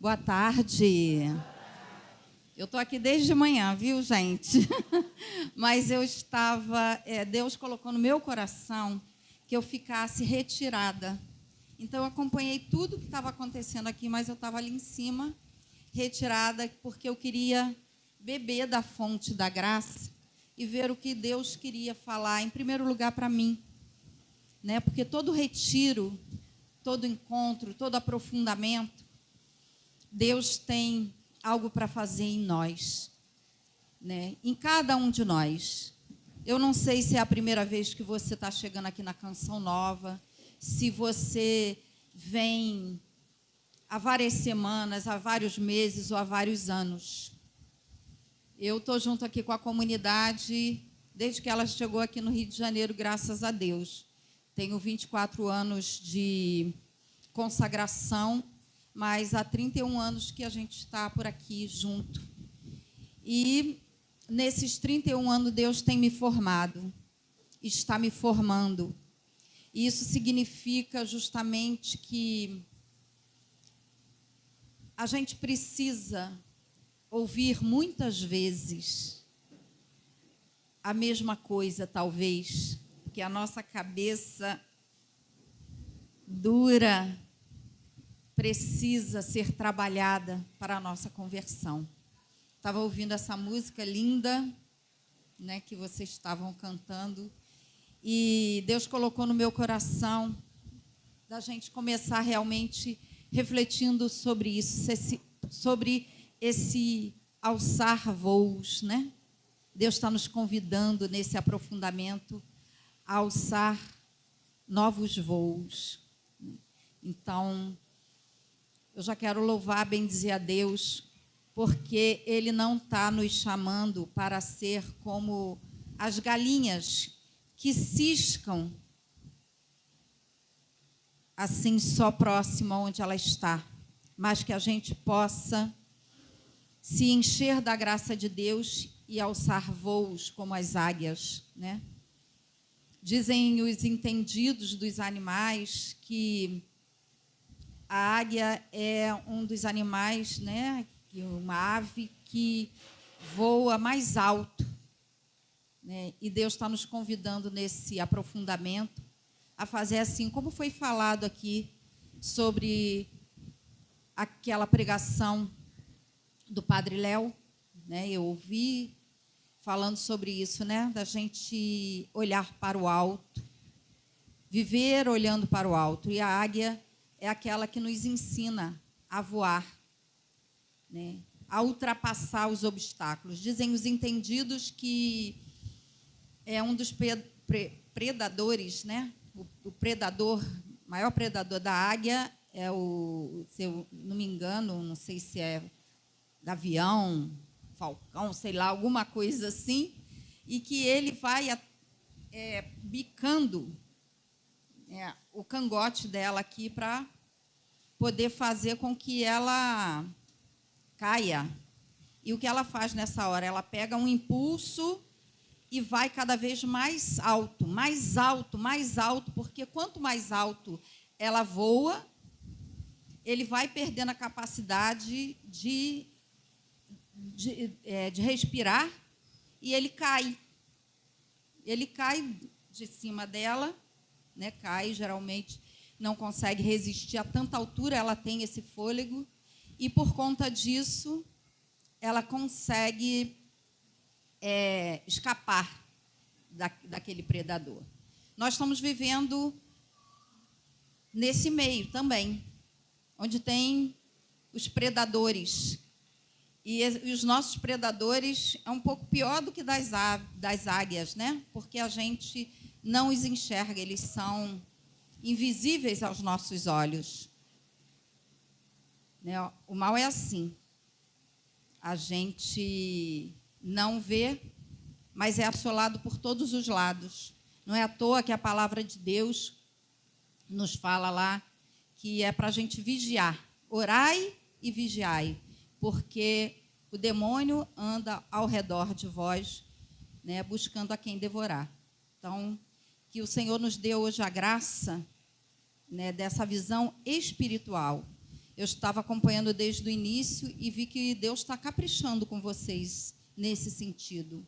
Boa tarde. Eu estou aqui desde manhã, viu, gente? Mas Deus colocou no meu coração que eu ficasse retirada. Então, eu acompanhei tudo que estava acontecendo aqui, mas eu estava ali em cima, retirada, porque eu queria beber da fonte da graça e ver o que Deus queria falar, em primeiro lugar, para mim. Né? Porque todo retiro, todo encontro, todo aprofundamento, Deus tem algo para fazer em nós, né? Em cada um de nós. Eu não sei se é a primeira vez que você está chegando aqui na Canção Nova, se você vem há várias semanas, há vários meses ou há vários anos. Eu estou junto aqui com a comunidade desde que ela chegou aqui no Rio de Janeiro, graças a Deus. Tenho 24 anos de consagração, mas há 31 anos que a gente está por aqui junto. E nesses 31 anos Deus tem me formado, está me formando. E isso significa justamente que a gente precisa ouvir muitas vezes a mesma coisa, talvez, porque a nossa cabeça dura precisa ser trabalhada para a nossa conversão. Estava ouvindo essa música linda, né, que vocês estavam cantando, e Deus colocou no meu coração da gente começar realmente refletindo sobre isso, sobre esse alçar voos, né? Deus está nos convidando nesse aprofundamento a alçar novos voos. Então, eu já quero louvar, bendizer a Deus, porque Ele não está nos chamando para ser como as galinhas que ciscam assim só próximo onde ela está, mas que a gente possa se encher da graça de Deus e alçar voos como as águias, né? Dizem os entendidos dos animais que a águia é um dos animais, né, uma ave que voa mais alto, né? E Deus está nos convidando nesse aprofundamento a fazer assim, como foi falado aqui sobre aquela pregação do Padre Léo, né? Eu ouvi falando sobre isso, né, da gente olhar para o alto, viver olhando para o alto. E a águia é aquela que nos ensina a voar, né, a ultrapassar os obstáculos. Dizem os entendidos que é um dos predadores, né? O predador, maior predador da águia é se eu não me engano, não sei se é gavião, falcão, sei lá, alguma coisa assim, e que ele vai bicando o cangote dela aqui para poder fazer com que ela caia. E o que ela faz nessa hora? Ela pega um impulso e vai cada vez mais alto, mais alto, mais alto, porque quanto mais alto ela voa, ele vai perdendo a capacidade de respirar e ele cai. Ele cai de cima dela, né? Cai, geralmente não consegue resistir a tanta altura, ela tem esse fôlego, e por conta disso, ela consegue escapar daquele predador. Nós estamos vivendo nesse meio também, onde tem os predadores. E os nossos predadores é um pouco pior do que das águias, né? Porque a gente não os enxerga, eles são invisíveis aos nossos olhos. Né? O mal é assim. A gente não vê, mas é assolado por todos os lados. Não é à toa que a palavra de Deus nos fala lá que é para a gente vigiar. Orai e vigiai, porque o demônio anda ao redor de vós, né, buscando a quem devorar. Então, que o Senhor nos dê hoje a graça, né, dessa visão espiritual. eu estava acompanhando desde o início e vi que Deus está caprichando com vocês nesse sentido,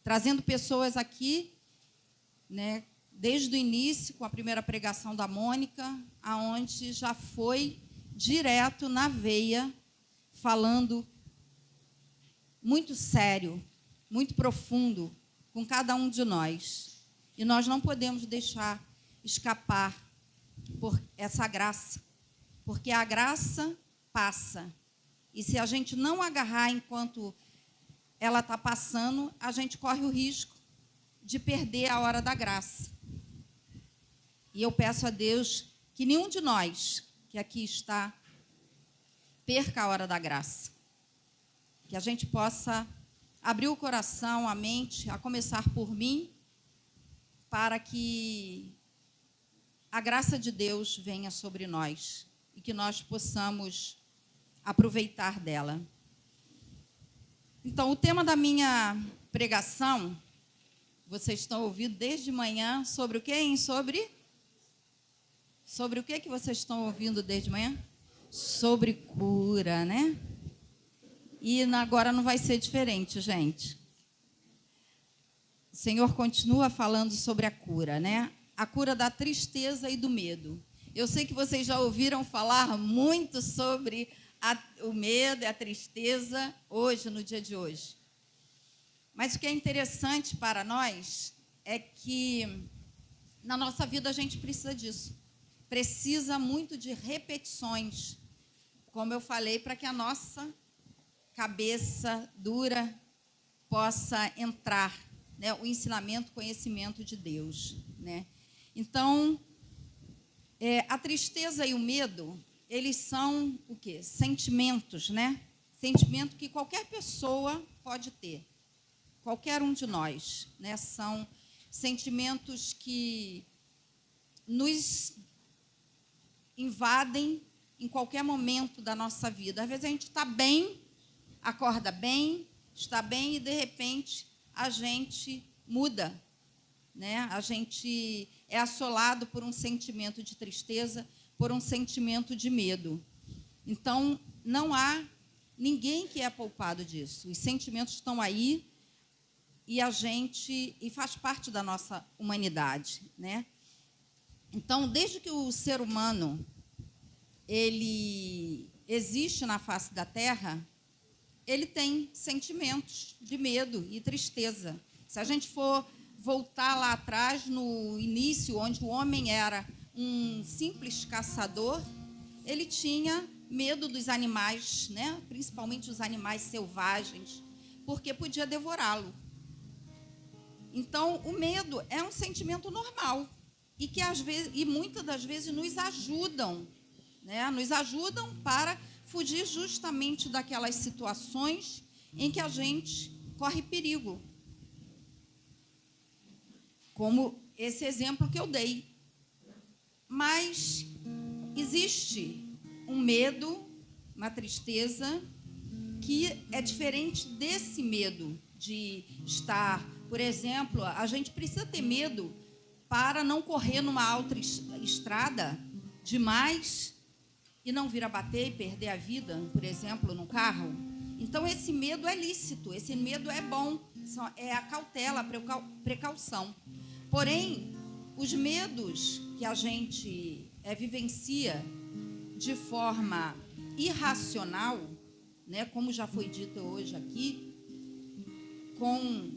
trazendo pessoas aqui, né, desde o início, com a primeira pregação da Mônica, aonde já foi direto na veia, falando muito sério, muito profundo com cada um de nós. E nós não podemos deixar escapar por essa graça, porque a graça passa. E se a gente não agarrar enquanto ela está passando, a gente corre o risco de perder a hora da graça. E eu peço a Deus que nenhum de nós que aqui está perca a hora da graça. Que a gente possa abrir o coração, a mente, a começar por mim, para que a graça de Deus venha sobre nós e que nós possamos aproveitar dela. Então, o tema da minha pregação, vocês estão ouvindo desde manhã, sobre o quê, hein? Sobre o que vocês estão ouvindo desde manhã? Sobre cura, né? E agora não vai ser diferente, gente. O Senhor continua falando sobre a cura, né? A cura da tristeza e do medo. Eu sei que vocês já ouviram falar muito sobre o medo e a tristeza hoje, no dia de hoje. Mas o que é interessante para nós é que na nossa vida a gente precisa disso. Precisa muito de repetições, como eu falei, para que a nossa cabeça dura possa entrar, né, o ensinamento, o conhecimento de Deus, né? Então, a tristeza e o medo, eles são o quê? Sentimentos, né? Sentimento que qualquer pessoa pode ter, qualquer um de nós, né? São sentimentos que nos invadem em qualquer momento da nossa vida. Às vezes a gente está bem, acorda bem, está bem e, de repente, a gente muda, né? A gente é assolado por um sentimento de tristeza, por um sentimento de medo. Então, não há ninguém que é poupado disso. Os sentimentos estão aí e faz parte da nossa humanidade, né? Então, desde que o ser humano ele existe na face da Terra, ele tem sentimentos de medo e tristeza. Se a gente for voltar lá atrás, no início, onde o homem era um simples caçador, ele tinha medo dos animais, né? Principalmente os animais selvagens, porque podia devorá-lo. Então, o medo é um sentimento normal e que às vezes, e muitas das vezes nos ajudam, né? Nos ajudam para fugir justamente daquelas situações em que a gente corre perigo. Como esse exemplo que eu dei. Mas existe um medo, uma tristeza, que é diferente desse medo de estar, por exemplo, a gente precisa ter medo para não correr numa autoestrada demais e não vir a bater e perder a vida, por exemplo, no carro. Então, esse medo é lícito, esse medo é bom, é a cautela, a precaução. Porém, os medos que a gente vivencia de forma irracional, né, como já foi dito hoje aqui, com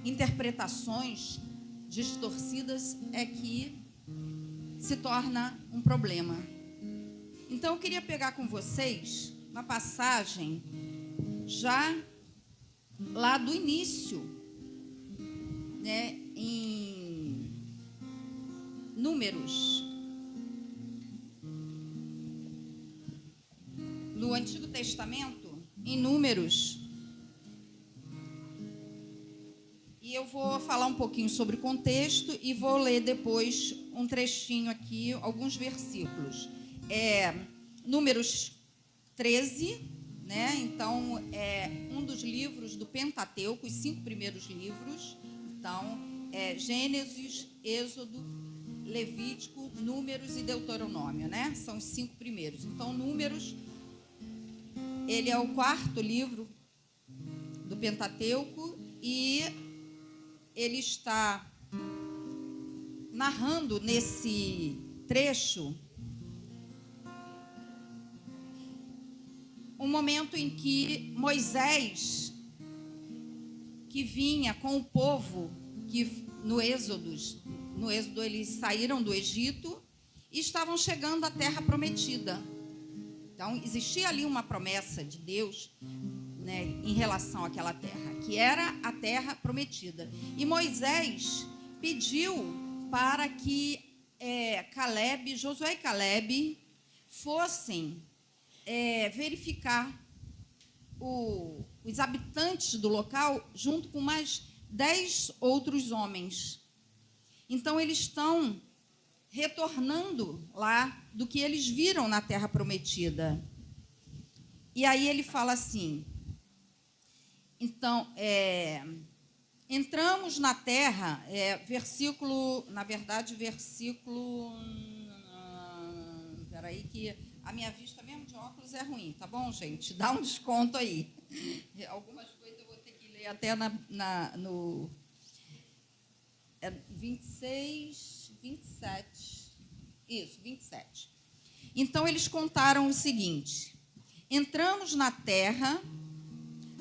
interpretações distorcidas, é que se torna um problema. Então, eu queria pegar com vocês uma passagem já lá do início, né, em Números, no Antigo Testamento, em Números. E eu vou falar um pouquinho sobre o contexto e vou ler depois um trechinho aqui, alguns versículos. Números 13, né? Então, é um dos livros do Pentateuco, os 5 primeiros livros. Então, Gênesis, Êxodo, Levítico, Números e Deuteronômio, né? São os 5 primeiros. Então, Números, ele é o 4º livro do Pentateuco e ele está narrando nesse trecho um momento em que Moisés, que vinha com o povo, que no Êxodo eles saíram do Egito e estavam chegando à terra prometida. Então, existia ali uma promessa de Deus, né, em relação àquela terra, que era a terra prometida. E Moisés pediu para que Josué e Caleb fossem verificar os habitantes do local junto com mais 10 outros homens. Então, eles estão retornando lá do que eles viram na terra prometida. E aí ele fala assim, então, entramos na terra, versículo, peraí que a minha vista mesmo de óculos é ruim, tá bom, gente? Dá um desconto aí. Algumas coisas eu vou ter que ler até no 26, 27. Isso, 27. Então, eles contaram o seguinte: entramos na terra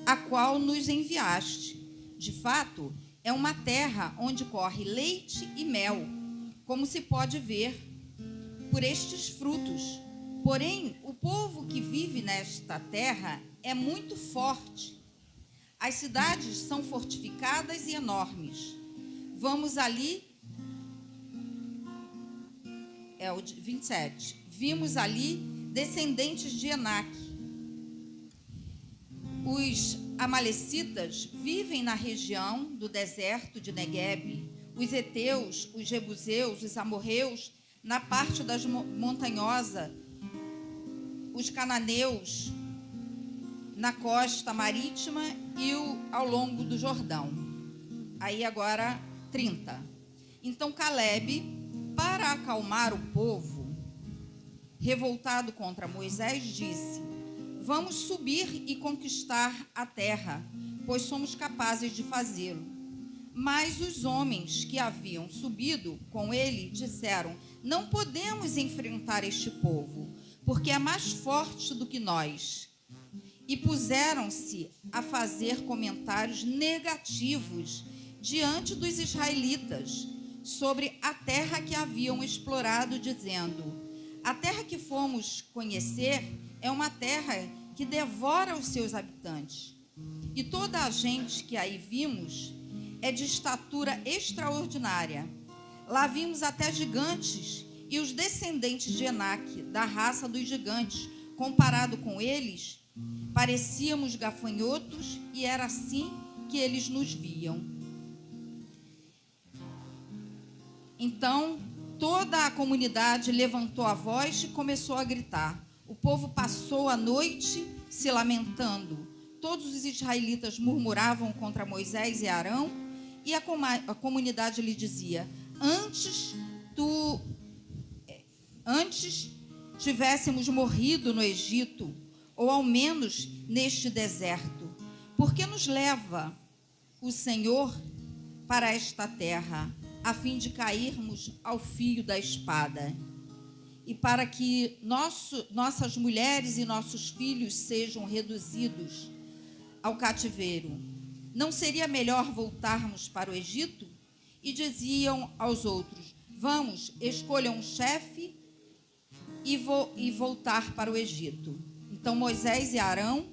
a qual nos enviaste. De fato, é uma terra onde corre leite e mel, como se pode ver por estes frutos. Porém, o povo que vive nesta terra é muito forte. As cidades são fortificadas e enormes. Vamos ali, o 27. Vimos ali descendentes de Enaque. Os amalecitas vivem na região do deserto de Neguebe. Os heteus, os jebuseus, os amorreus, na parte das montanhosa, os cananeus na costa marítima e ao longo do Jordão. Aí agora 30. Então Caleb, para acalmar o povo revoltado contra Moisés, disse: vamos subir e conquistar a terra, pois somos capazes de fazê-lo. Mas os homens que haviam subido com ele disseram: não podemos enfrentar este povo, porque é mais forte do que nós. E puseram-se a fazer comentários negativos diante dos israelitas sobre a terra que haviam explorado, dizendo: a terra que fomos conhecer é uma terra que devora os seus habitantes. E toda a gente que aí vimos é de estatura extraordinária. Lá vimos até gigantes, e os descendentes de Enaque, da raça dos gigantes, comparado com eles, parecíamos gafanhotos, e era assim que eles nos viam. Então, toda a comunidade levantou a voz e começou a gritar. O povo passou a noite se lamentando. Todos os israelitas murmuravam contra Moisés e Arão, e a comunidade lhe dizia: antes tivéssemos morrido no Egito, ou ao menos neste deserto. Por que nos leva o Senhor para esta terra, a fim de cairmos ao fio da espada? E para que nossas mulheres e nossos filhos sejam reduzidos ao cativeiro. Não seria melhor voltarmos para o Egito? E diziam aos outros: vamos, escolham um chefe e voltar para o Egito. Então Moisés e Arão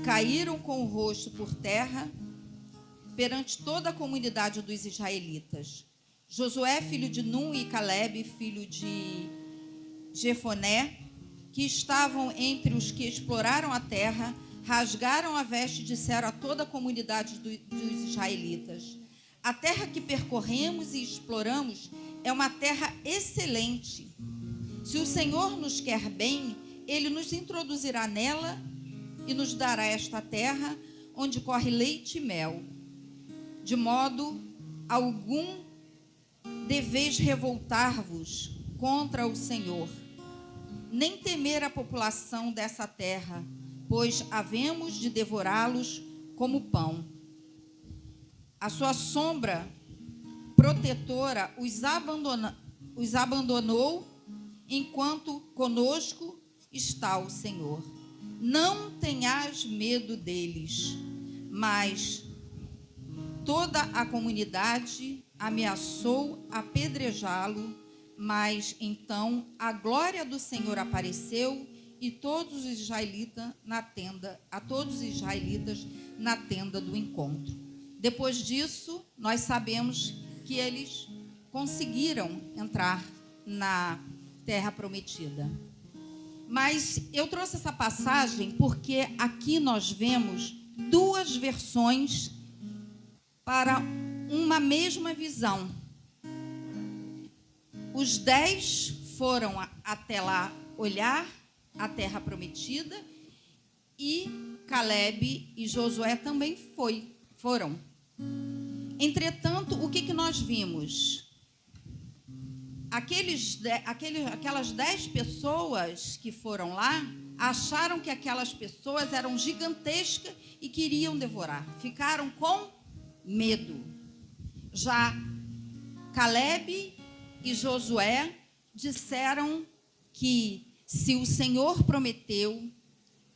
caíram com o rosto por terra perante toda a comunidade dos israelitas. Josué, filho de Num, e Caleb, filho de Jefoné, que estavam entre os que exploraram a terra, rasgaram a veste e disseram a toda a comunidade dos israelitas: a terra que percorremos e exploramos é uma terra excelente. Se o Senhor nos quer bem, Ele nos introduzirá nela e nos dará esta terra onde corre leite e mel. De modo algum deveis revoltar-vos contra o Senhor, nem temer a população dessa terra, pois havemos de devorá-los como pão. A sua sombra protetora os abandonou, enquanto conosco está o Senhor. Não tenhas medo deles. Mas toda a comunidade ameaçou apedrejá-lo, mas então a glória do Senhor apareceu e a todos os israelitas na tenda do encontro. Depois disso, nós sabemos que eles conseguiram entrar na terra prometida. Mas eu trouxe essa passagem porque aqui nós vemos duas versões para uma mesma visão. Os 10 foram até lá olhar a terra prometida e Caleb e Josué também foram. Entretanto, o que nós vimos? Aquelas 10 pessoas que foram lá acharam que aquelas pessoas eram gigantescas e queriam devorar. Ficaram com medo. Já Caleb e Josué disseram que se o Senhor prometeu,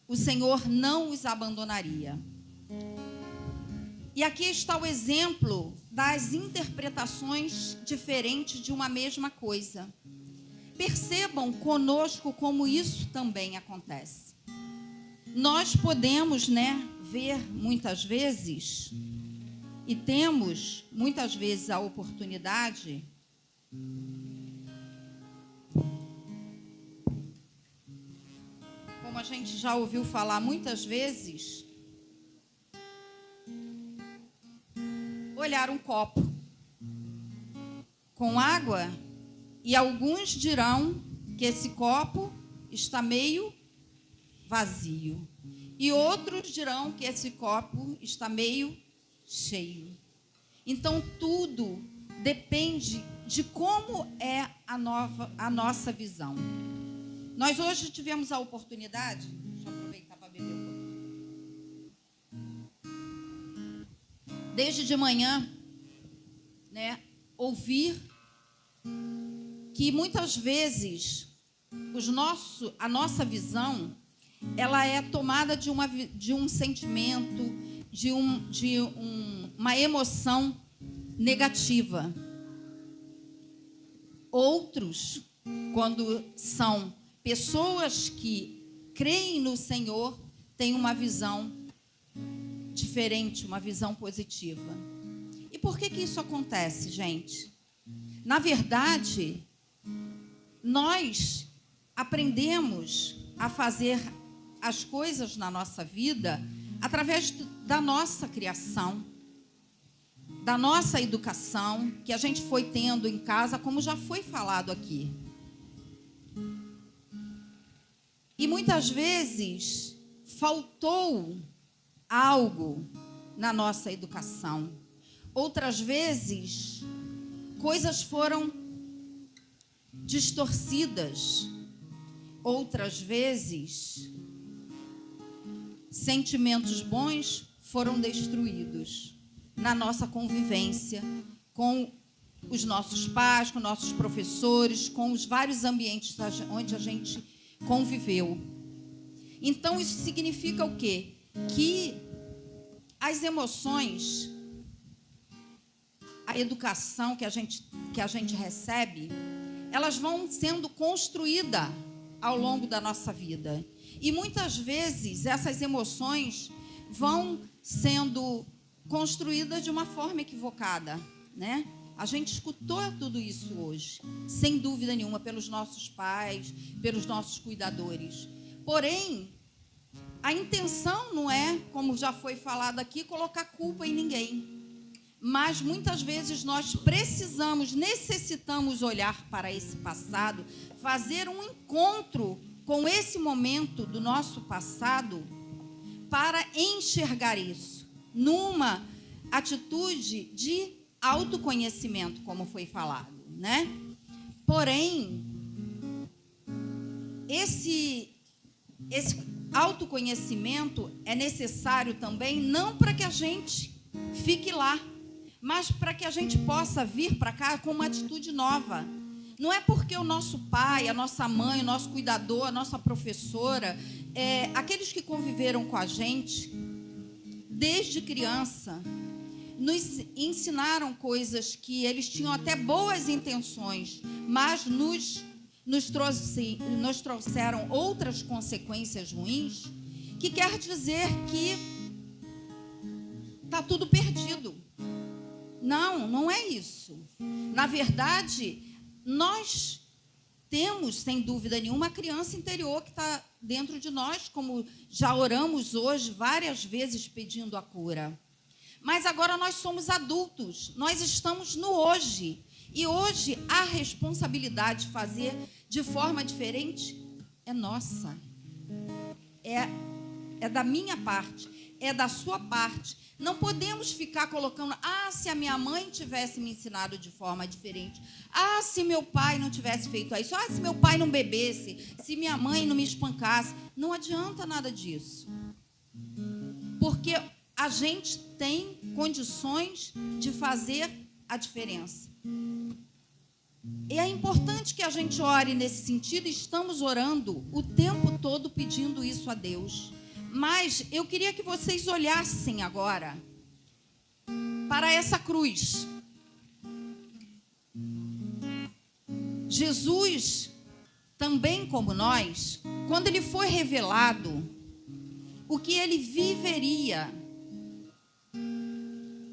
o Senhor não os abandonaria. E aqui está o exemplo das interpretações diferentes de uma mesma coisa. Percebam conosco como isso também acontece. Nós podemos, ver muitas vezes, e temos muitas vezes a oportunidade como a gente já ouviu falar muitas vezes, olhar um copo com água e alguns dirão que esse copo está meio vazio e outros dirão que esse copo está meio cheio. Então tudo depende de como é a nossa visão. Nós hoje tivemos a oportunidade, deixa eu aproveitar para beber um pouquinho. Desde de manhã, ouvir que muitas vezes a nossa visão, ela é tomada de um sentimento, de uma emoção negativa. Outros, quando são pessoas que creem no Senhor, têm uma visão diferente, uma visão positiva. E por que isso acontece, gente? Na verdade, nós aprendemos a fazer as coisas na nossa vida através da nossa criação, da nossa educação, que a gente foi tendo em casa, como já foi falado aqui. E muitas vezes faltou algo na nossa educação. Outras vezes, coisas foram distorcidas. Outras vezes, sentimentos bons foram destruídos na nossa convivência com os nossos pais, com nossos professores, com os vários ambientes onde a gente conviveu. Então, isso significa o quê? Que as emoções, a educação que a gente recebe, elas vão sendo construídas ao longo da nossa vida. E muitas vezes essas emoções vão sendo construídas de uma forma equivocada, A gente escutou tudo isso hoje, sem dúvida nenhuma, pelos nossos pais, pelos nossos cuidadores. Porém, a intenção não é, como já foi falado aqui, colocar culpa em ninguém. Mas muitas vezes nós necessitamos olhar para esse passado, fazer um encontro com esse momento do nosso passado para enxergar isso numa atitude de autoconhecimento, como foi falado. né? Porém, esse autoconhecimento é necessário também, não para que a gente fique lá, mas para que a gente possa vir para cá com uma atitude nova. Não é porque o nosso pai, a nossa mãe, o nosso cuidador, a nossa professora, aqueles que conviveram com a gente desde criança, nos ensinaram coisas que eles tinham até boas intenções, mas nos trouxeram outras consequências ruins, que quer dizer que está tudo perdido. Não, não é isso. Na verdade, nós temos, sem dúvida nenhuma, a criança interior que está dentro de nós, como já oramos hoje várias vezes pedindo a cura. Mas agora nós somos adultos, nós estamos no hoje. E hoje a responsabilidade de fazer de forma diferente é nossa. É da minha parte, é da sua parte. Não podemos ficar colocando, se a minha mãe tivesse me ensinado de forma diferente, se meu pai não tivesse feito isso, se meu pai não bebesse, se minha mãe não me espancasse. Não adianta nada disso. Porque a gente tem condições de fazer a diferença. E é importante que a gente ore nesse sentido, e estamos orando o tempo todo pedindo isso a Deus. Mas eu queria que vocês olhassem agora para essa cruz. Jesus, também como nós, quando ele foi revelado o que ele viveria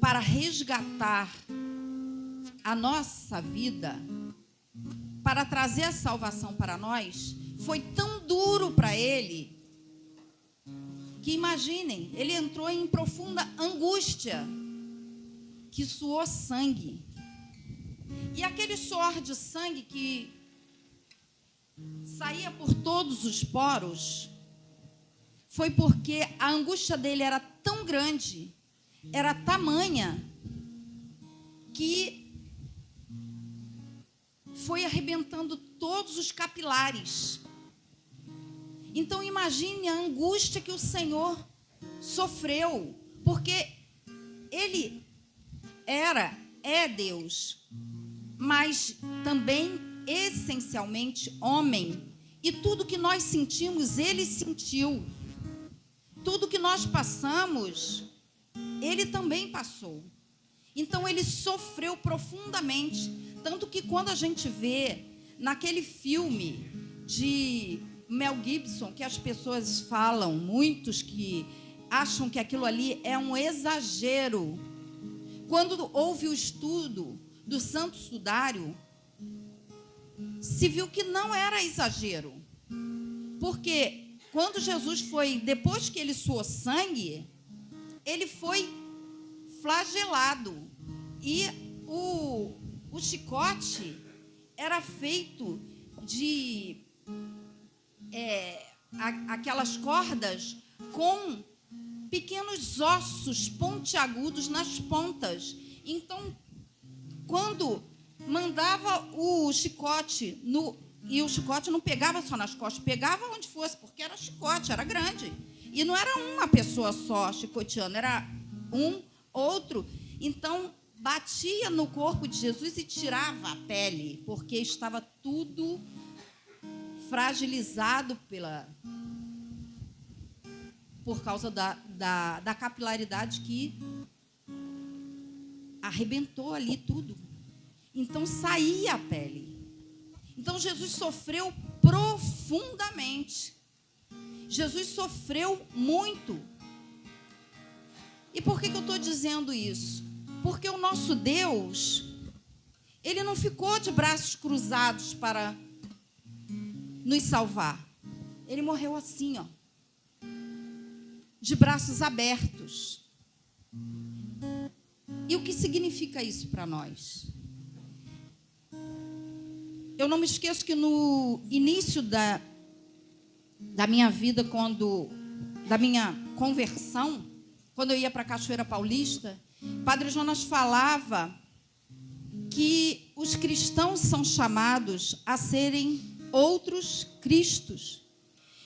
para resgatar a nossa vida, para trazer a salvação para nós, foi tão duro para ele, que imaginem, ele entrou em profunda angústia, que suou sangue. E aquele suor de sangue que saía por todos os poros, foi porque a angústia dele era tão grande, era tamanha, que foi arrebentando todos os capilares. Então imagine a angústia que o Senhor sofreu, porque ele é Deus, mas também essencialmente homem, e tudo que nós sentimos, ele sentiu. Tudo que nós passamos, ele também passou. Então ele sofreu profundamente, tanto que quando a gente vê naquele filme de Mel Gibson, que as pessoas falam, muitos que acham que aquilo ali é um exagero. Quando houve o estudo do Santo Sudário, se viu que não era exagero. Porque quando Jesus foi, depois que ele suou sangue, ele foi flagelado. E o chicote era feito de aquelas cordas com pequenos ossos pontiagudos nas pontas. Então, quando mandava o chicote, e o chicote não pegava só nas costas, pegava onde fosse, porque era chicote, era grande. E não era uma pessoa só chicoteando, era um, outro. Então, batia no corpo de Jesus e tirava a pele, porque estava tudo fragilizado por causa da capilaridade que arrebentou ali tudo. Então, saía a pele. Então, Jesus sofreu profundamente. Jesus sofreu muito. E por que eu estou dizendo isso? Porque o nosso Deus, ele não ficou de braços cruzados para nos salvar. Ele morreu assim, de braços abertos. E o que significa isso para nós? Eu não me esqueço que no início da minha vida, da minha conversão, quando eu ia para a Cachoeira Paulista, Padre Jonas falava que os cristãos são chamados a serem outros cristos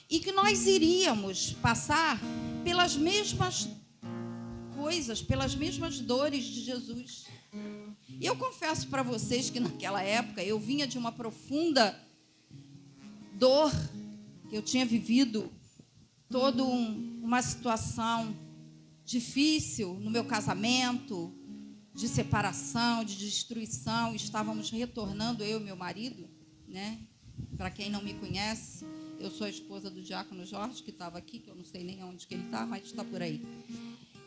e que nós iríamos passar pelas mesmas coisas, pelas mesmas dores de Jesus. E eu confesso para vocês que naquela época eu vinha de uma profunda dor, que eu tinha vivido toda uma situação difícil no meu casamento, de separação, de destruição. Estávamos retornando, eu e meu marido, né? Para quem não me conhece, eu sou a esposa do diácono Jorge, que estava aqui, que eu não sei nem onde que ele está, mas está por aí.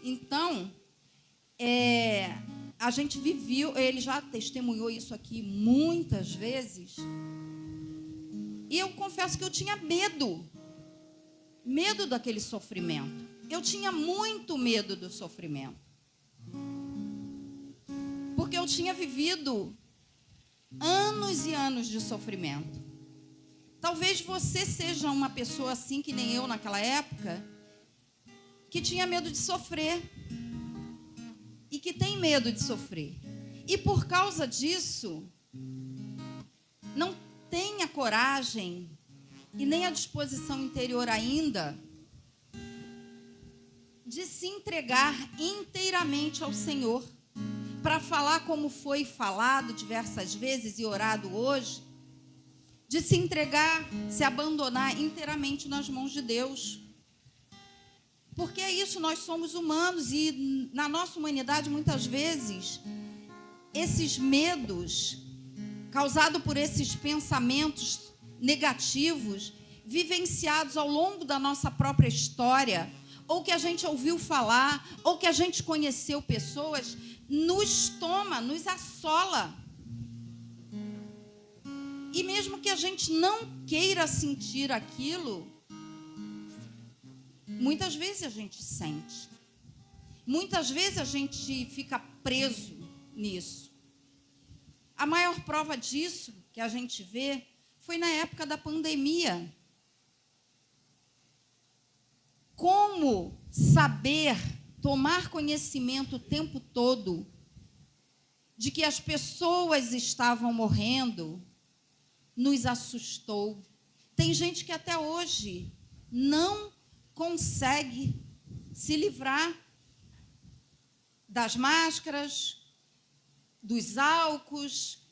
Então, a gente viveu, ele já testemunhou isso aqui muitas vezes, e eu confesso que eu tinha medo daquele sofrimento. Eu tinha muito medo do sofrimento, porque eu tinha vivido anos e anos de sofrimento. Talvez você seja uma pessoa assim, que nem eu naquela época, que tinha medo de sofrer e que tem medo de sofrer. E por causa disso, não tem a coragem e nem a disposição interior ainda de se entregar inteiramente ao Senhor, para falar como foi falado diversas vezes e orado hoje, de se entregar, se abandonar inteiramente nas mãos de Deus. Porque é isso, nós somos humanos e na nossa humanidade, muitas vezes, esses medos causados por esses pensamentos negativos, vivenciados ao longo da nossa própria história, ou que a gente ouviu falar, ou que a gente conheceu pessoas, nos toma, nos assola. E mesmo que a gente não queira sentir aquilo, muitas vezes a gente sente. Muitas vezes a gente fica preso nisso. A maior prova disso que a gente vê foi na época da pandemia. Como saber, tomar conhecimento o tempo todo de que as pessoas estavam morrendo, nos assustou. Tem gente que até hoje não consegue se livrar das máscaras, dos álcools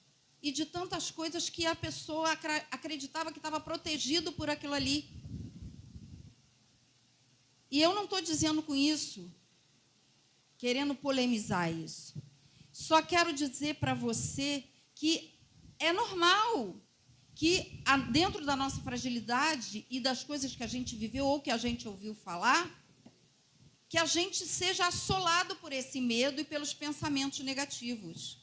e de tantas coisas que a pessoa acreditava que estava protegido por aquilo ali. E eu não estou dizendo com isso, querendo polemizar isso. Só quero dizer para você que é normal que, dentro da nossa fragilidade e das coisas que a gente viveu ou que a gente ouviu falar, que a gente seja assolado por esse medo e pelos pensamentos negativos.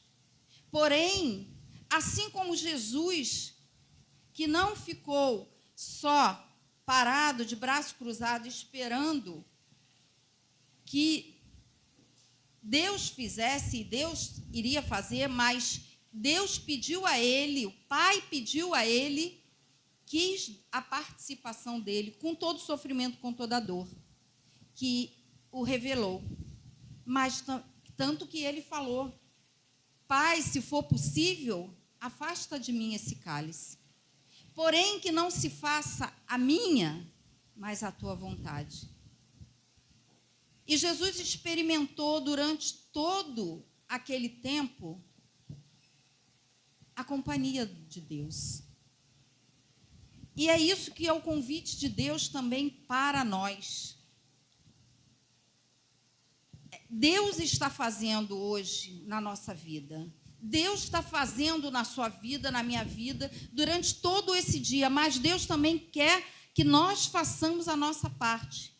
Porém, assim como Jesus, que não ficou só parado, de braço cruzado, esperando que Deus fizesse e Deus iria fazer, mas Deus pediu a ele, o Pai pediu a ele, quis a participação dele, com todo o sofrimento, com toda a dor, que o revelou. Mas tanto que ele falou: Pai, se for possível, afasta de mim esse cálice. Porém, que não se faça a minha, mas a tua vontade. E Jesus experimentou durante todo aquele tempo a companhia de Deus. E é isso que é o convite de Deus também para nós. Deus está fazendo hoje na nossa vida. Deus está fazendo na sua vida, na minha vida, durante todo esse dia. Mas Deus também quer que nós façamos a nossa parte.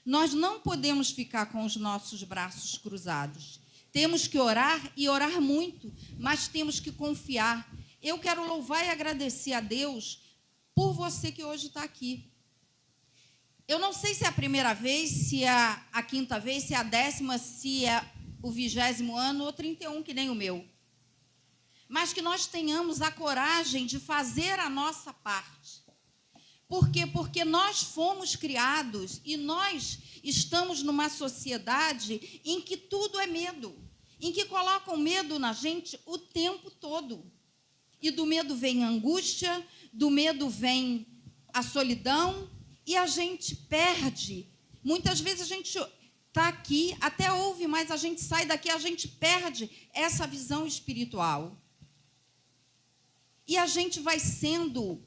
Nós não podemos ficar com os nossos braços cruzados. Temos que orar e orar muito, mas temos que confiar. Eu quero louvar e agradecer a Deus por você que hoje está aqui. Eu não sei se é a primeira vez, se é a quinta vez, se é a 10ª, se é o 20º ano ou 31, que nem o meu. Mas que nós tenhamos a coragem de fazer a nossa parte. Por quê? Porque nós fomos criados e nós estamos numa sociedade em que tudo é medo, em que colocam medo na gente o tempo todo. E do medo vem a angústia, do medo vem a solidão, e a gente perde. Muitas vezes a gente está aqui, até ouve, mas a gente sai daqui, a gente perde essa visão espiritual. E a gente vai sendo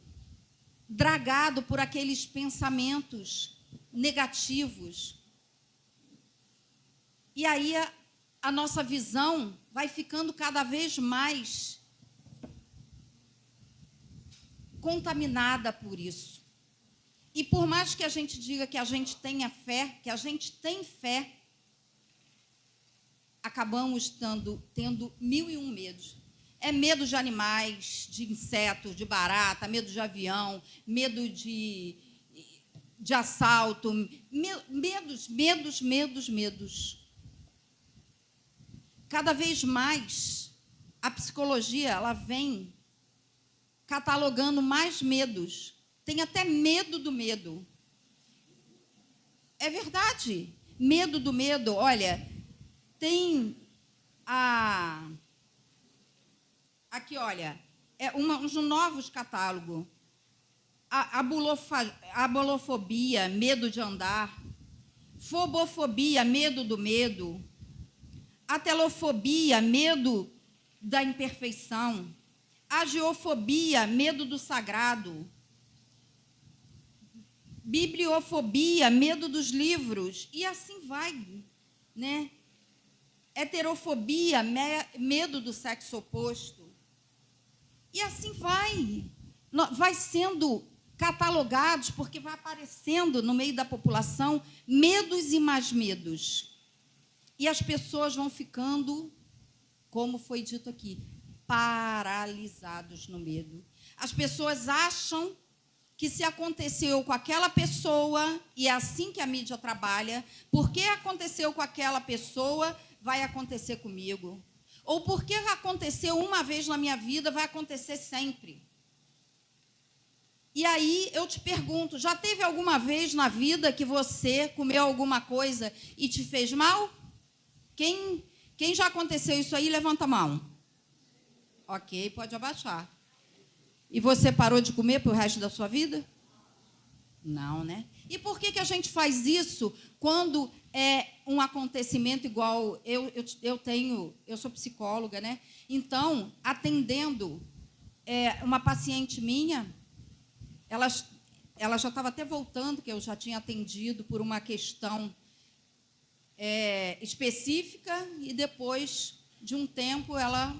dragado por aqueles pensamentos negativos. E aí a nossa visão vai ficando cada vez mais contaminada por isso. E por mais que a gente diga que a gente tenha fé, que a gente tem fé, acabamos tendo 1001 medos. É medo de animais, de insetos, de barata, medo de avião, medo de assalto, medos. Cada vez mais a psicologia ela vem catalogando mais medos. Tem até medo do medo. É verdade. Medo do medo. Olha, tem aqui, olha, uns novos catálogos. A bulofobia, medo de andar. Fobofobia, medo do medo. A telofobia, medo da imperfeição. Agiofobia, medo do sagrado. Bibliofobia, medo dos livros. E assim vai, né? Heterofobia, medo do sexo oposto. E assim vai sendo catalogados, porque vai aparecendo no meio da população medos e mais medos. E as pessoas vão ficando, como foi dito aqui, paralisados no medo. As pessoas acham que se aconteceu com aquela pessoa, e é assim que a mídia trabalha, porque aconteceu com aquela pessoa, vai acontecer comigo. Ou porque aconteceu uma vez na minha vida, vai acontecer sempre. E aí eu te pergunto, já teve alguma vez na vida que você comeu alguma coisa e te fez mal? Quem já aconteceu isso aí, levanta a mão. Ok, pode abaixar. E você parou de comer para o resto da sua vida? Não, né? E por que a gente faz isso quando é um acontecimento igual eu sou psicóloga, né? Então, atendendo uma paciente minha, ela já estava até voltando, que eu já tinha atendido por uma questão específica, e depois de um tempo ela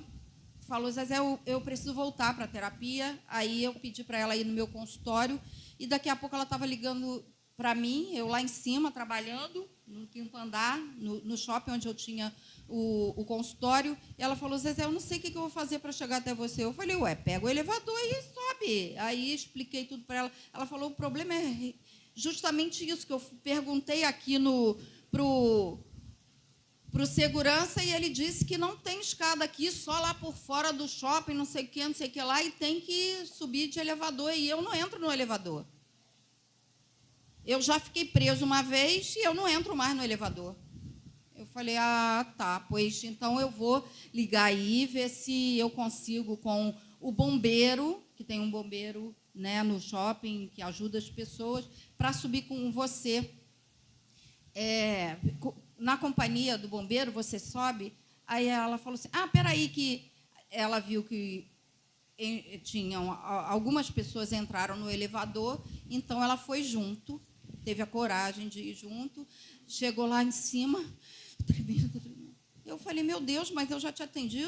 falou: Zezé, eu preciso voltar para a terapia. Aí eu pedi para ela ir no meu consultório, e daqui a pouco ela estava ligando para mim, eu lá em cima, trabalhando, no quinto andar, no shopping onde eu tinha o consultório, e ela falou: Zezé, eu não sei o que eu vou fazer para chegar até você. Eu falei: ué, pega o elevador e sobe. Aí expliquei tudo para ela. Ela falou: o problema é justamente isso, que eu perguntei aqui pro segurança, e ele disse que não tem escada aqui, só lá por fora do shopping, não sei o que lá, e tem que subir de elevador, e eu não entro no elevador. Eu já fiquei preso uma vez e eu não entro mais no elevador. Eu falei: tá, pois então eu vou ligar aí, ver se eu consigo com o bombeiro, que tem um bombeiro, né, no shopping, que ajuda as pessoas, para subir com você. Na companhia do bombeiro, você sobe. Aí ela falou assim: peraí, que ela viu que algumas pessoas entraram no elevador, então ela foi junto, teve a coragem de ir junto, chegou lá em cima, tremendo. Eu falei: meu Deus, mas eu já te atendi,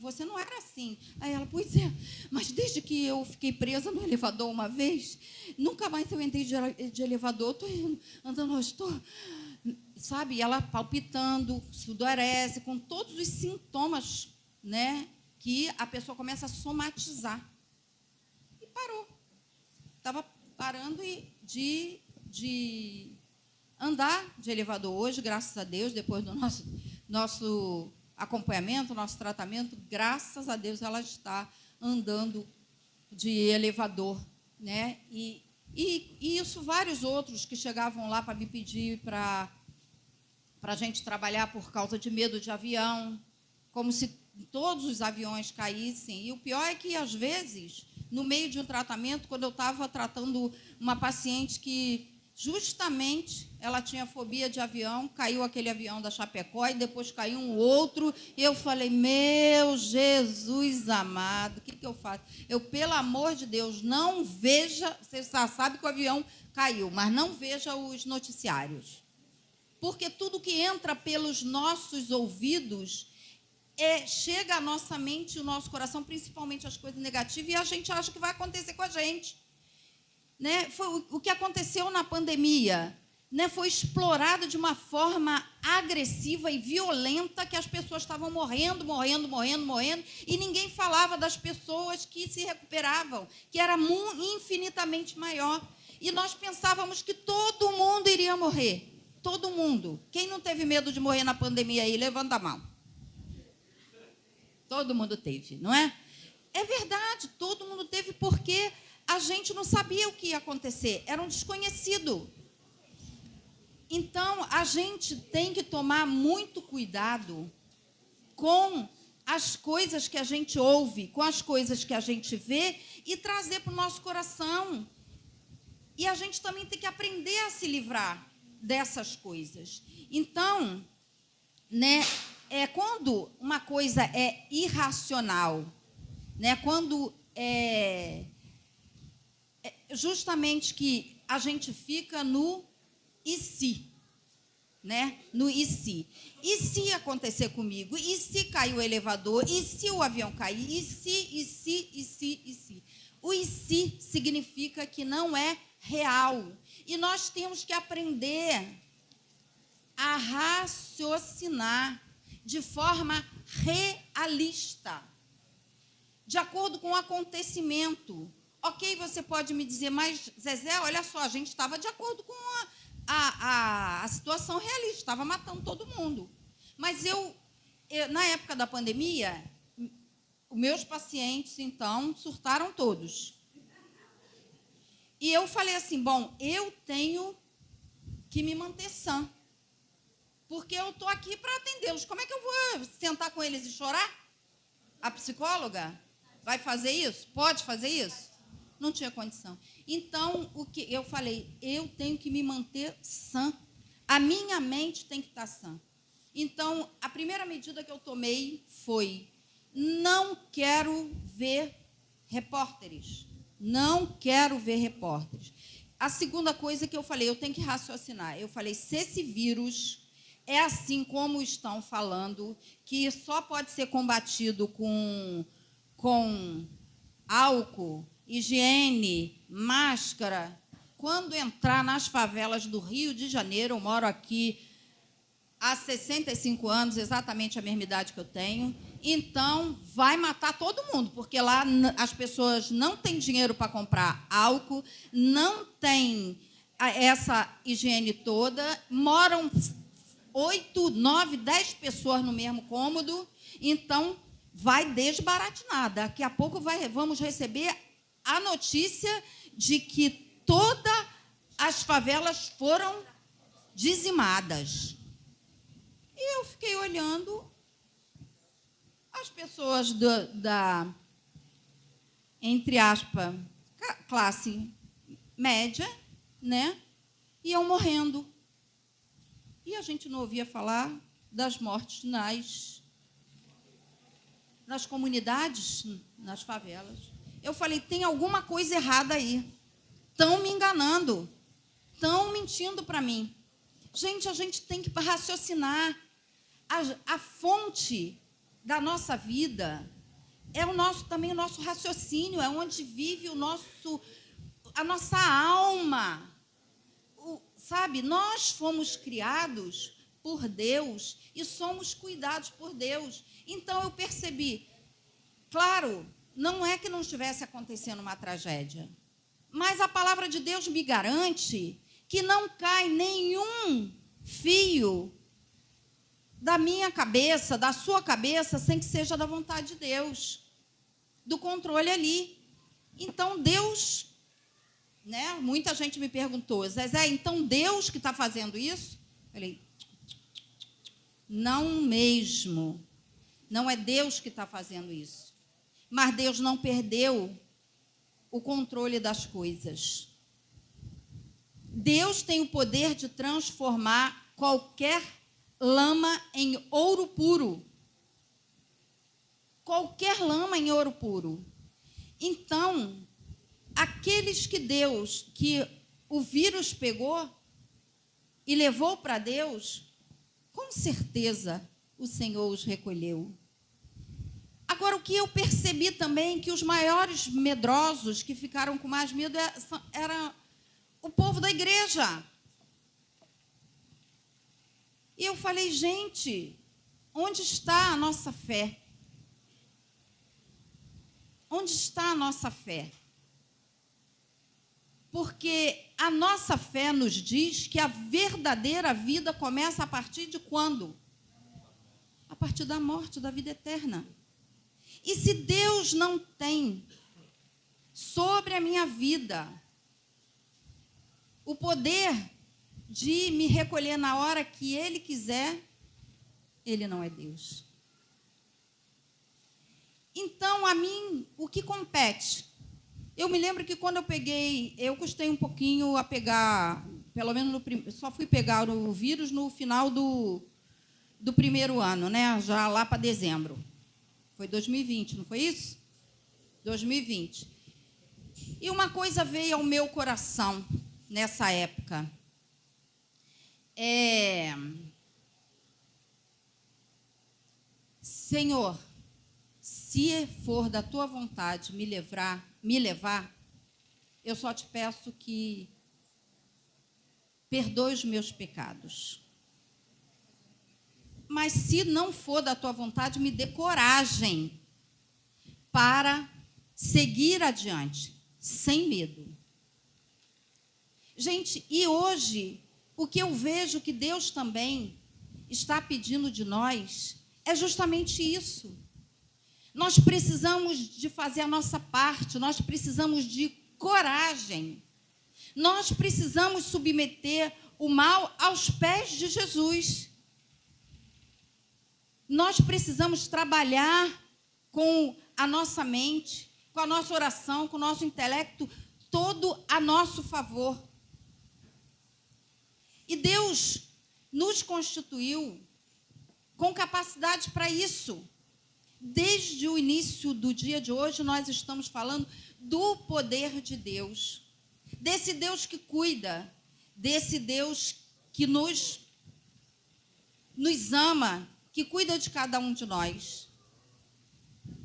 você não era assim. Aí ela: pois é, mas desde que eu fiquei presa no elevador uma vez, nunca mais eu entrei de elevador, estou andando, estou... Sabe, ela palpitando, sudorese, com todos os sintomas, né, que a pessoa começa a somatizar. E parou. Estava parando de andar de elevador. Hoje, graças a Deus, depois do nosso acompanhamento, nosso tratamento, graças a Deus ela está andando de elevador, né? E isso, vários outros que chegavam lá para me pedir para para a gente trabalhar por causa de medo de avião, como se todos os aviões caíssem. E o pior é que, às vezes, no meio de um tratamento, quando eu estava tratando uma paciente que, justamente, ela tinha fobia de avião, caiu aquele avião da Chapecó e depois caiu um outro, e eu falei, meu Jesus amado, o que eu faço? Eu, pelo amor de Deus, não veja, você já sabe que o avião caiu, mas não veja os noticiários. Porque tudo que entra pelos nossos ouvidos chega à nossa mente e ao nosso coração, principalmente as coisas negativas, e a gente acha que vai acontecer com a gente. Né? Foi o que aconteceu na pandemia. Né? Foi explorado de uma forma agressiva e violenta, que as pessoas estavam morrendo, e ninguém falava das pessoas que se recuperavam, que era infinitamente maior. E nós pensávamos que todo mundo iria morrer. Todo mundo. Quem não teve medo de morrer na pandemia aí? Levanta a mão. Todo mundo teve, não é? É verdade, todo mundo teve, porque a gente não sabia o que ia acontecer. Era um desconhecido. Então, a gente tem que tomar muito cuidado com as coisas que a gente ouve, com as coisas que a gente vê, e trazer para o nosso coração. E a gente também tem que aprender a se livrar dessas coisas. Então, né, quando uma coisa é irracional, né, quando justamente que a gente fica no e se, né? No e se. E se acontecer comigo? E se cair o elevador? E se o avião cair? E se? O e se significa que não é real. E nós temos que aprender a raciocinar de forma realista, de acordo com o acontecimento. Ok, você pode me dizer, mas, Zezé, olha só, a gente estava de acordo com a situação realista, estava matando todo mundo. Mas eu, na época da pandemia, os meus pacientes, então, surtaram todos. E eu falei assim, bom, eu tenho que me manter sã, porque eu estou aqui para atendê-los. Como é que eu vou sentar com eles e chorar? A psicóloga vai fazer isso? Pode fazer isso? Não tinha condição. Então, o que eu falei, eu tenho que me manter sã. A minha mente tem que estar sã. Então, a primeira medida que eu tomei foi, não quero ver repórteres. Não quero ver repórteres. A segunda coisa que eu falei, eu tenho que raciocinar. Eu falei, se esse vírus é assim como estão falando, que só pode ser combatido com álcool, higiene, máscara, quando entrar nas favelas do Rio de Janeiro, eu moro aqui há 65 anos, exatamente a mesma idade que eu tenho, então vai matar todo mundo, porque lá as pessoas não têm dinheiro para comprar álcool, não têm essa higiene toda, moram 8, 9, 10 pessoas no mesmo cômodo, então vai desbaratinar. Daqui a pouco vamos receber a notícia de que todas as favelas foram dizimadas. E eu fiquei olhando as pessoas entre aspas, classe média, né? Iam morrendo. E a gente não ouvia falar das mortes nas comunidades, nas favelas. Eu falei, tem alguma coisa errada aí. Estão me enganando. Estão mentindo para mim. Gente, a gente tem que raciocinar. A fonte da nossa vida é também o nosso raciocínio, é onde vive a nossa alma. Sabe, nós fomos criados por Deus e somos cuidados por Deus. Então, eu percebi, claro, não é que não estivesse acontecendo uma tragédia, mas a palavra de Deus me garante que não cai nenhum fio da minha cabeça, da sua cabeça, sem que seja da vontade de Deus, do controle ali. Então, Deus, né? Muita gente me perguntou, Zezé, então Deus que está fazendo isso? Eu falei, Não mesmo. Não é Deus que está fazendo isso. Mas Deus não perdeu o controle das coisas. Deus tem o poder de transformar qualquer lama em ouro puro. Qualquer lama em ouro puro. Então, aqueles que o vírus pegou e levou para Deus, com certeza o Senhor os recolheu. Agora, o que eu percebi também, que os maiores medrosos, que ficaram com mais medo, era o povo da igreja. E eu falei, gente, onde está a nossa fé? Onde está a nossa fé? Porque a nossa fé nos diz que a verdadeira vida começa a partir de quando? A partir da morte, da vida eterna. E se Deus não tem sobre a minha vida o poder de me recolher na hora que Ele quiser, Ele não é Deus. Então, a mim, o que compete? Eu me lembro que quando eu custei um pouquinho a pegar, pelo menos só fui pegar o vírus no final do primeiro ano, né? Já lá para dezembro. Foi 2020, não foi isso? 2020. E uma coisa veio ao meu coração nessa época. Senhor, se for da tua vontade me levar, eu só te peço que perdoe os meus pecados. Mas se não for da tua vontade, me dê coragem para seguir adiante, sem medo. Gente, e hoje, o que eu vejo que Deus também está pedindo de nós é justamente isso. Nós precisamos de fazer a nossa parte, nós precisamos de coragem. Nós precisamos submeter o mal aos pés de Jesus. Nós precisamos trabalhar com a nossa mente, com a nossa oração, com o nosso intelecto, todo a nosso favor. E Deus nos constituiu com capacidade para isso. Desde o início do dia de hoje, nós estamos falando do poder de Deus. Desse Deus que cuida, desse Deus que nos ama, que cuida de cada um de nós.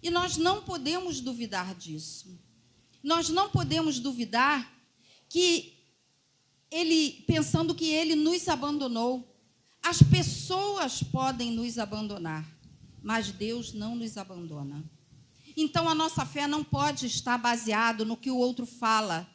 E nós não podemos duvidar disso. Nós não podemos duvidar que pensando que Ele nos abandonou. As pessoas podem nos abandonar, mas Deus não nos abandona. Então, a nossa fé não pode estar baseada no que o outro fala,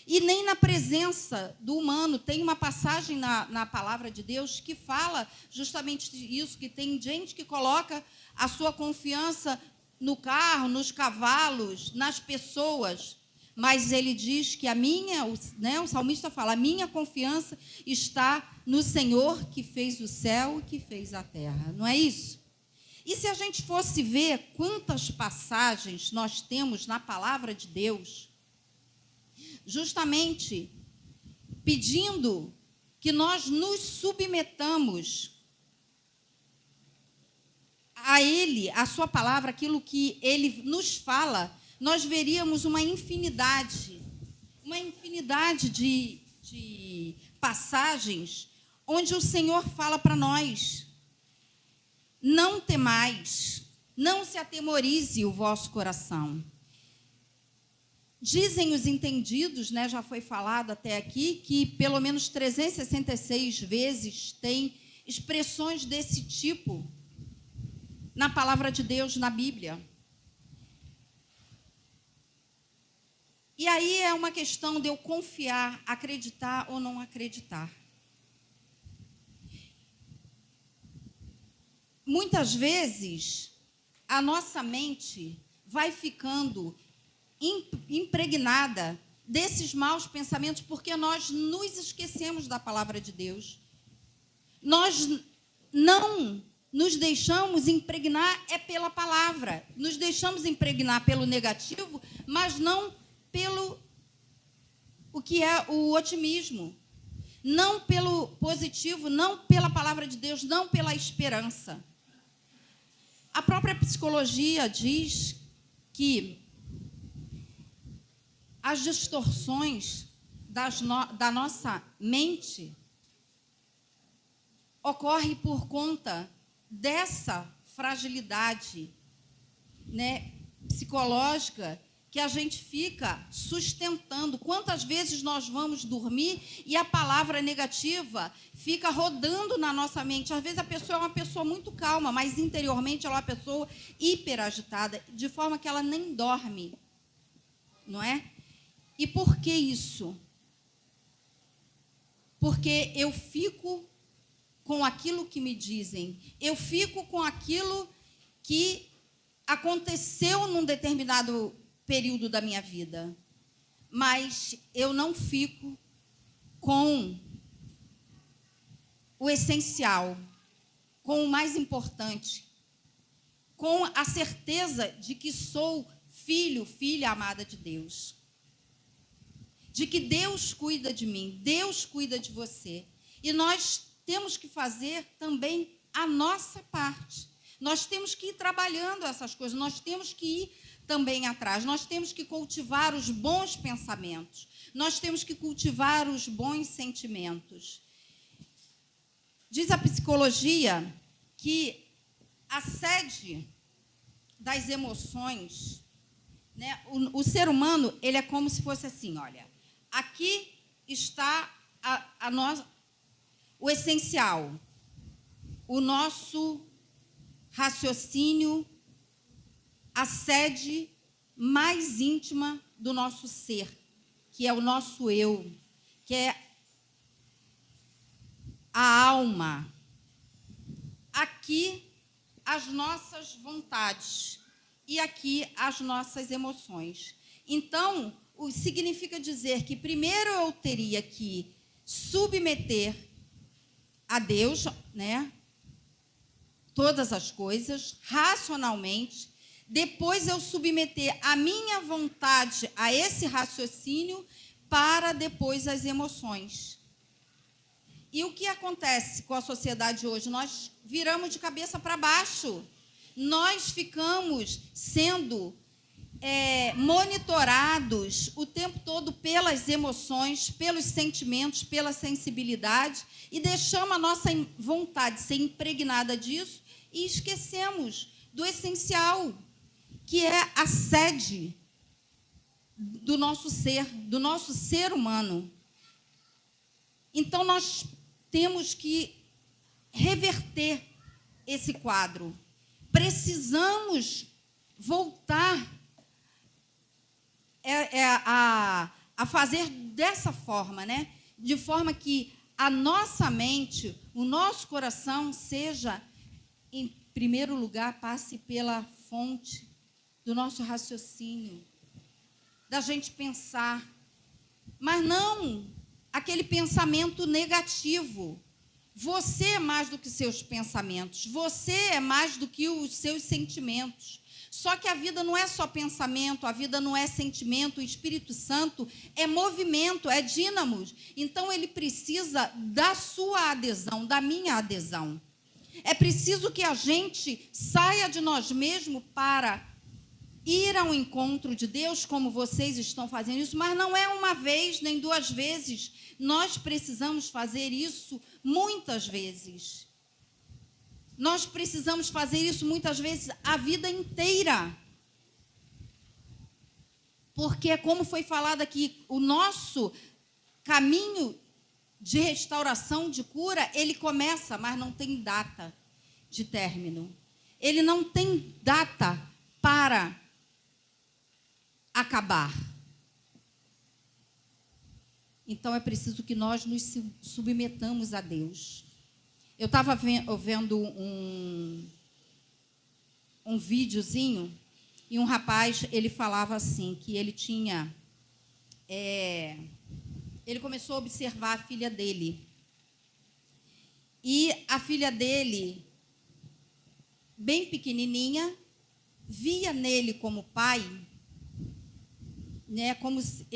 e nem na presença do humano. Tem uma passagem na palavra de Deus que fala justamente isso, que tem gente que coloca a sua confiança no carro, nos cavalos, nas pessoas, mas ele diz que o salmista fala, a minha confiança está no Senhor que fez o céu e que fez a terra. Não é isso? E se a gente fosse ver quantas passagens nós temos na palavra de Deus, justamente pedindo que nós nos submetamos a Ele, a sua palavra, aquilo que Ele nos fala, nós veríamos uma infinidade de passagens onde o Senhor fala para nós: não temais, não se atemorize o vosso coração. Dizem os entendidos, né, já foi falado até aqui, que pelo menos 366 vezes tem expressões desse tipo na palavra de Deus, na Bíblia. E aí é uma questão de eu confiar, acreditar ou não acreditar. Muitas vezes, a nossa mente vai ficando impregnada desses maus pensamentos, porque nós nos esquecemos da palavra de Deus. Nós não nos deixamos impregnar pela palavra. Nos deixamos impregnar pelo negativo, mas não pelo o que é o otimismo. Não pelo positivo, não pela palavra de Deus, não pela esperança. A própria psicologia diz que as distorções da nossa mente ocorrem por conta dessa fragilidade, né, psicológica que a gente fica sustentando. Quantas vezes nós vamos dormir e a palavra negativa fica rodando na nossa mente? Às vezes a pessoa é uma pessoa muito calma, mas interiormente ela é uma pessoa hiperagitada, de forma que ela nem dorme, não é? E por que isso? Porque eu fico com aquilo que me dizem, eu fico com aquilo que aconteceu num determinado período da minha vida, mas eu não fico com o essencial, com o mais importante, com a certeza de que sou filho, filha amada de Deus, de que Deus cuida de mim, Deus cuida de você, e nós temos que fazer também a nossa parte. Nós temos que ir trabalhando essas coisas, nós temos que ir também atrás, nós temos que cultivar os bons pensamentos, nós temos que cultivar os bons sentimentos. Diz a psicologia que a sede das emoções, né, o ser humano, ele é como se fosse assim, olha, aqui está o essencial, o nosso raciocínio, a sede mais íntima do nosso ser, que é o nosso eu, que é a alma. Aqui, as nossas vontades e aqui as nossas emoções. Então, significa dizer que primeiro eu teria que submeter a Deus, né, todas as coisas, racionalmente. Depois eu submeter a minha vontade a esse raciocínio, para depois as emoções. E o que acontece com a sociedade hoje? Nós viramos de cabeça para baixo. Nós ficamos sendo monitorados o tempo todo pelas emoções, pelos sentimentos, pela sensibilidade, e deixamos a nossa vontade ser impregnada disso e esquecemos do essencial, que é a sede do nosso ser humano. Então, nós temos que reverter esse quadro. Precisamos voltar a fazer dessa forma, né? De forma que a nossa mente, o nosso coração seja, em primeiro lugar, passe pela fonte do nosso raciocínio, da gente pensar, mas não aquele pensamento negativo. Você é mais do que seus pensamentos, você é mais do que os seus sentimentos. Só que a vida não é só pensamento, a vida não é sentimento, o Espírito Santo é movimento, é dínamo. Então, ele precisa da sua adesão, da minha adesão. É preciso que a gente saia de nós mesmos para ir ao encontro de Deus, como vocês estão fazendo isso, mas não é uma vez, nem duas vezes. Nós precisamos fazer isso muitas vezes. Nós precisamos fazer isso muitas vezes a vida inteira. Porque, como foi falado aqui, o nosso caminho de restauração, de cura, ele começa, mas não tem data de término. Ele não tem data para acabar. Então, é preciso que nós nos submetamos a Deus. Eu estava vendo um videozinho, e um rapaz, ele falava assim, que ele tinha... ele começou a observar a filha dele. E a filha dele bem pequenininha, via nele como pai, né, como se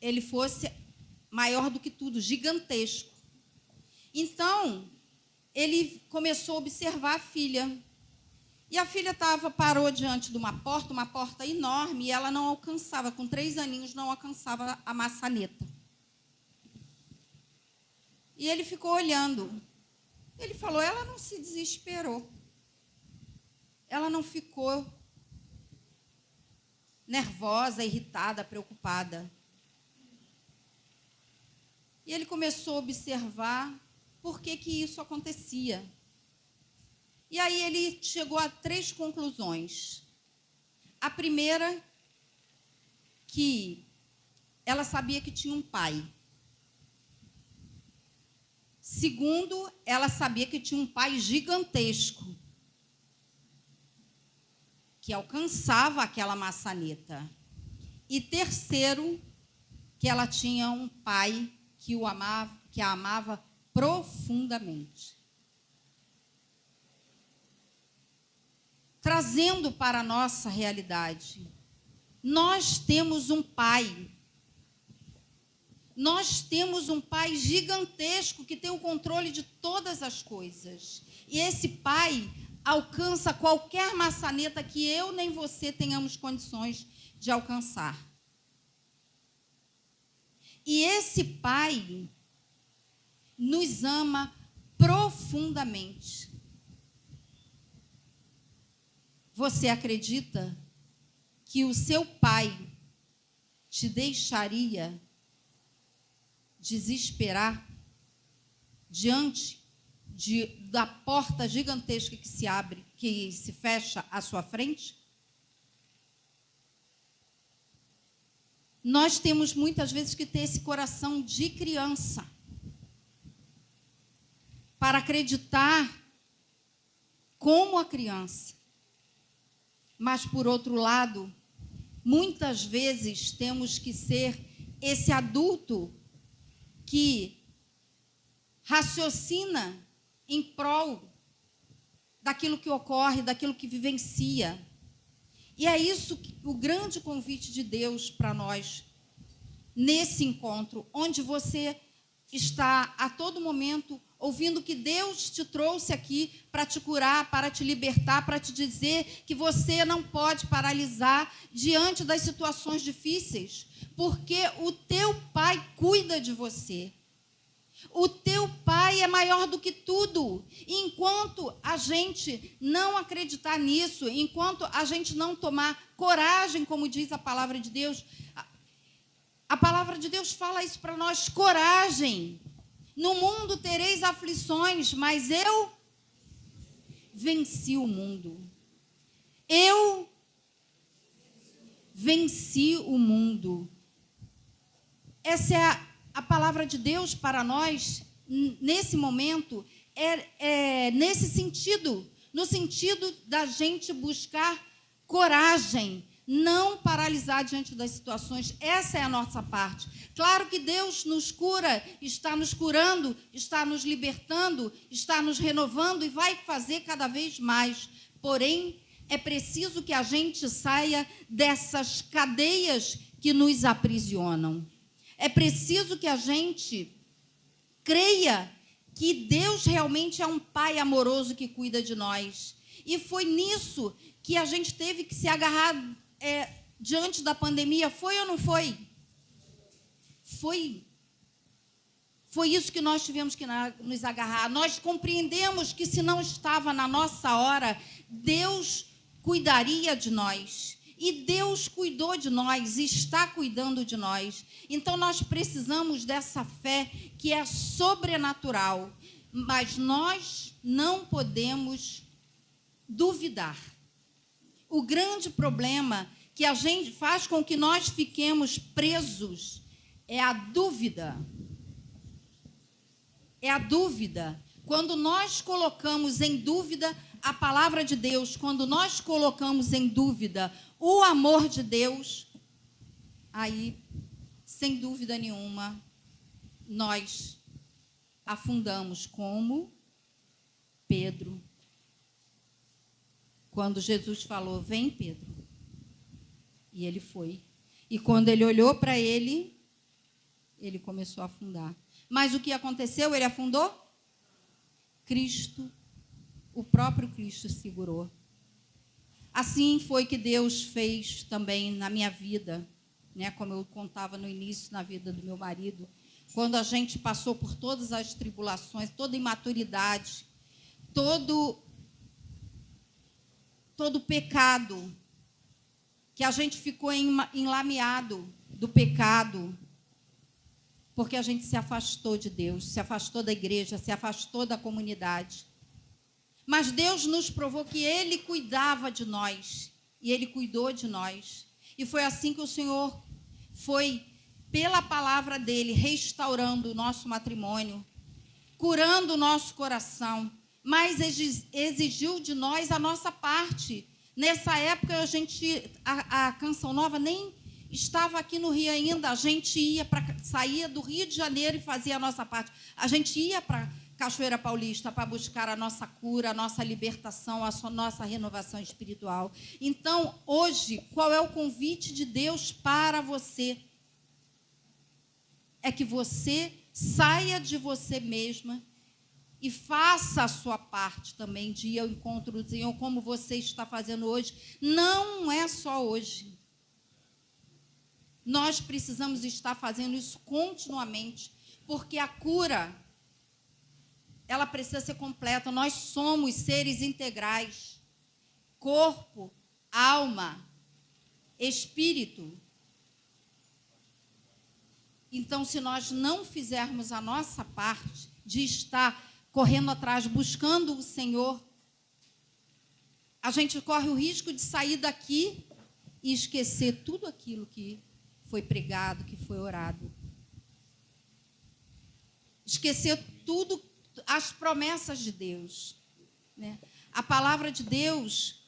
ele fosse maior do que tudo, gigantesco. Então, ele começou a observar a filha. E a filha parou diante de uma porta enorme, e ela não alcançava, com 3 aninhos, não alcançava a maçaneta. E ele ficou olhando. Ele falou, ela não se desesperou. Ela não ficou nervosa, irritada, preocupada. E ele começou a observar por que isso acontecia. E aí ele chegou a 3 conclusões. A primeira, que ela sabia que tinha um pai. Segundo, ela sabia que tinha um pai gigantesco, que alcançava aquela maçaneta. E terceiro, que ela tinha um pai que a amava profundamente. Trazendo para a nossa realidade, nós temos um pai. Nós temos um pai gigantesco que tem o controle de todas as coisas. E esse pai alcança qualquer maçaneta que eu nem você tenhamos condições de alcançar. E esse pai nos ama profundamente. Você acredita que o seu pai te deixaria desesperar diante da porta gigantesca que se abre, que se fecha à sua frente? Nós temos muitas vezes que ter esse coração de criança para acreditar como a criança. Mas, por outro lado, muitas vezes temos que ser esse adulto que raciocina em prol daquilo que ocorre, daquilo que vivencia. E é isso o grande convite de Deus para nós, nesse encontro, onde você está a todo momento ouvindo que Deus te trouxe aqui para te curar, para te libertar, para te dizer que você não pode paralisar diante das situações difíceis, porque o teu pai cuida de você. O teu pai é maior do que tudo. E enquanto a gente não acreditar nisso, enquanto a gente não tomar coragem, como diz a palavra de Deus, a palavra de Deus fala isso para nós, coragem. No mundo tereis aflições, mas eu venci o mundo. Eu venci o mundo. Essa é a palavra de Deus para nós, nesse momento, nesse sentido, no sentido da gente buscar coragem, não paralisar diante das situações. Essa é a nossa parte. Claro que Deus nos cura, está nos curando, está nos libertando, está nos renovando e vai fazer cada vez mais. Porém, é preciso que a gente saia dessas cadeias que nos aprisionam. É preciso que a gente creia que Deus realmente é um pai amoroso que cuida de nós. E foi nisso que a gente teve que se agarrar diante da pandemia. Foi ou não foi? Foi. Foi isso que nós tivemos que nos agarrar. Nós compreendemos que se não estava na nossa hora, Deus cuidaria de nós. E Deus cuidou de nós, está cuidando de nós. Então, nós precisamos dessa fé que é sobrenatural. Mas nós não podemos duvidar. O grande problema que a gente faz com que nós fiquemos presos é a dúvida. É a dúvida. Quando nós colocamos em dúvida a palavra de Deus, quando nós colocamos em dúvida o amor de Deus, aí, sem dúvida nenhuma, nós afundamos como Pedro. quando Jesus falou, vem, Pedro. E ele foi. E quando ele olhou para ele começou a afundar. Mas o que aconteceu? Ele afundou? Cristo, o próprio Cristo segurou. Assim foi que Deus fez também na minha vida, né? Como eu contava no início, na vida do meu marido, quando a gente passou por todas as tribulações, toda imaturidade, todo pecado, que a gente ficou enlameado do pecado, porque a gente se afastou de Deus, se afastou da igreja, se afastou da comunidade. Mas Deus nos provou que Ele cuidava de nós, e Ele cuidou de nós. E foi assim que o Senhor foi, pela palavra dEle, restaurando o nosso matrimônio, curando o nosso coração, mas exigiu de nós a nossa parte. Nessa época, a Canção Nova nem estava aqui no Rio ainda, a gente saía do Rio de Janeiro e fazia a nossa parte. A gente ia para Cachoeira Paulista para buscar a nossa cura, a nossa libertação, a nossa renovação espiritual. Então, hoje, qual é o convite de Deus para você? É que você saia de você mesma e faça a sua parte também de ir ao encontro do Senhor, como você está fazendo hoje. Não é só hoje. Nós precisamos estar fazendo isso continuamente, porque a cura, ela precisa ser completa. Nós somos seres integrais. Corpo, alma, espírito. Então, se nós não fizermos a nossa parte de estar correndo atrás, buscando o Senhor, a gente corre o risco de sair daqui e esquecer tudo aquilo que foi pregado, que foi orado. Esquecer tudo, as promessas de Deus, né? A palavra de Deus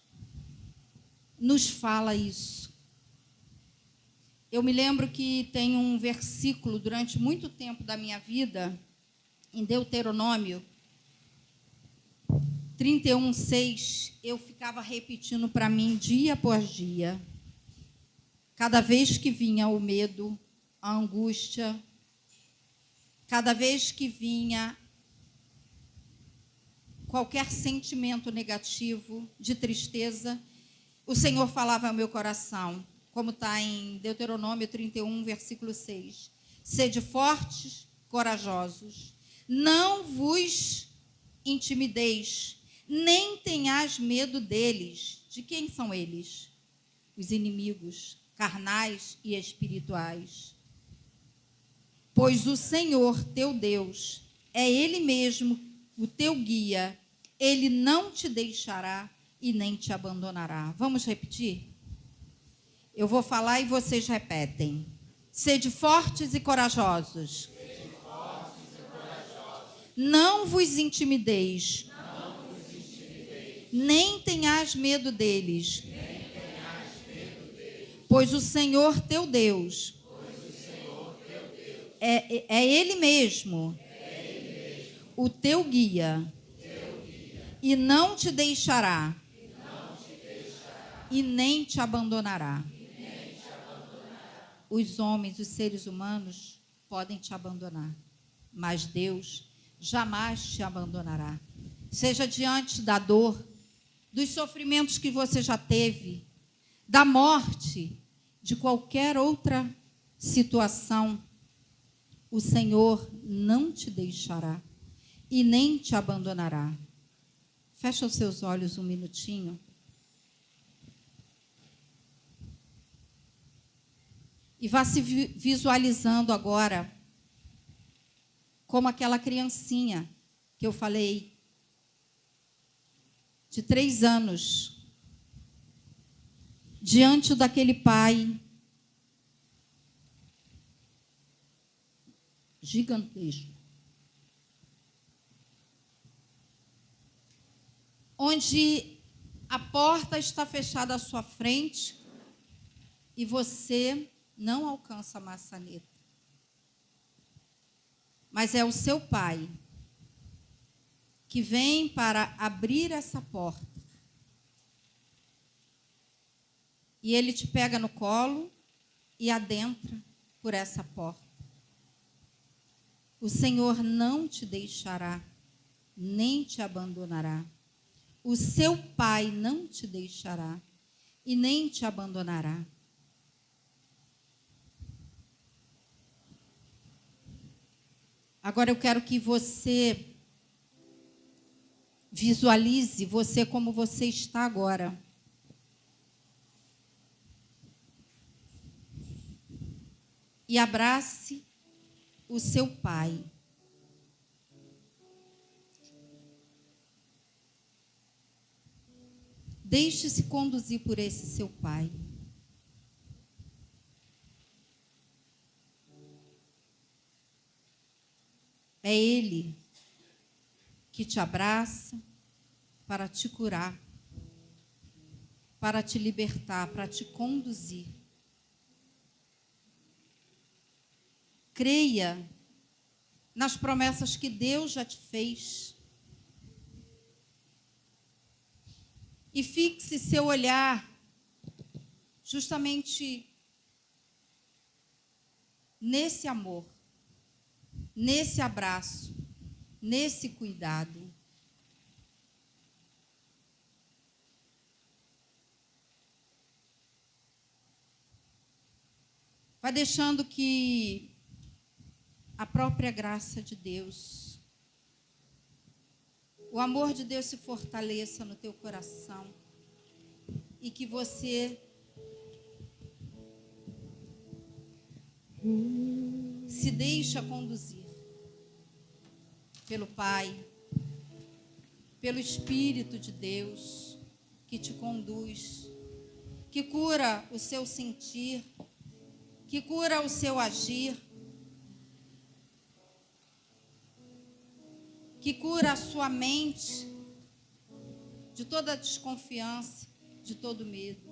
nos fala isso. Eu me lembro que tem um versículo durante muito tempo da minha vida, em Deuteronômio 31:6, eu ficava repetindo para mim dia após dia. Cada vez que vinha o medo, a angústia, cada vez que vinha qualquer sentimento negativo, de tristeza, o Senhor falava ao meu coração, como está em Deuteronômio 31, versículo 6. Sede fortes, corajosos, não vos intimideis, nem tenhais medo deles. De quem são eles? Os inimigos carnais e espirituais. Pois o Senhor, teu Deus, é Ele mesmo o teu guia. Ele não te deixará e nem te abandonará. Vamos repetir? Eu vou falar e vocês repetem. Sede fortes e corajosos. Sede fortes e corajosos. Não vos intimideis. Não vos intimideis. Nem tenhais medo deles. Nem tenhais medo deles. Pois o Senhor teu Deus, é Ele mesmo, o teu guia, e não te deixará, e nem te abandonará. Os homens, os seres humanos podem te abandonar, mas Deus jamais te abandonará. Seja diante da dor, dos sofrimentos que você já teve, da morte, de qualquer outra situação, o Senhor não te deixará e nem te abandonará. Fecha os seus olhos um minutinho. E vá se visualizando agora como aquela criancinha que eu falei, de 3 anos, diante daquele pai gigantesco, onde a porta está fechada à sua frente e você não alcança a maçaneta. Mas é o seu pai que vem para abrir essa porta E Ele te pega no colo e adentra por essa porta. O Senhor não te deixará, nem te abandonará. O seu Pai não te deixará e nem te abandonará. Agora eu quero que você visualize você como você está agora. E abrace o seu Pai. Deixe-se conduzir por esse seu Pai. É Ele que te abraça para te curar, para te libertar, para te conduzir. Creia nas promessas que Deus já te fez. E fixe seu olhar justamente nesse amor, nesse abraço, nesse cuidado. Vai deixando que a própria graça de Deus, o amor de Deus se fortaleça no teu coração e que você se deixa conduzir pelo Pai, pelo Espírito de Deus que te conduz, que cura o seu sentir, que cura o seu agir, que cura a sua mente de toda desconfiança, de todo medo.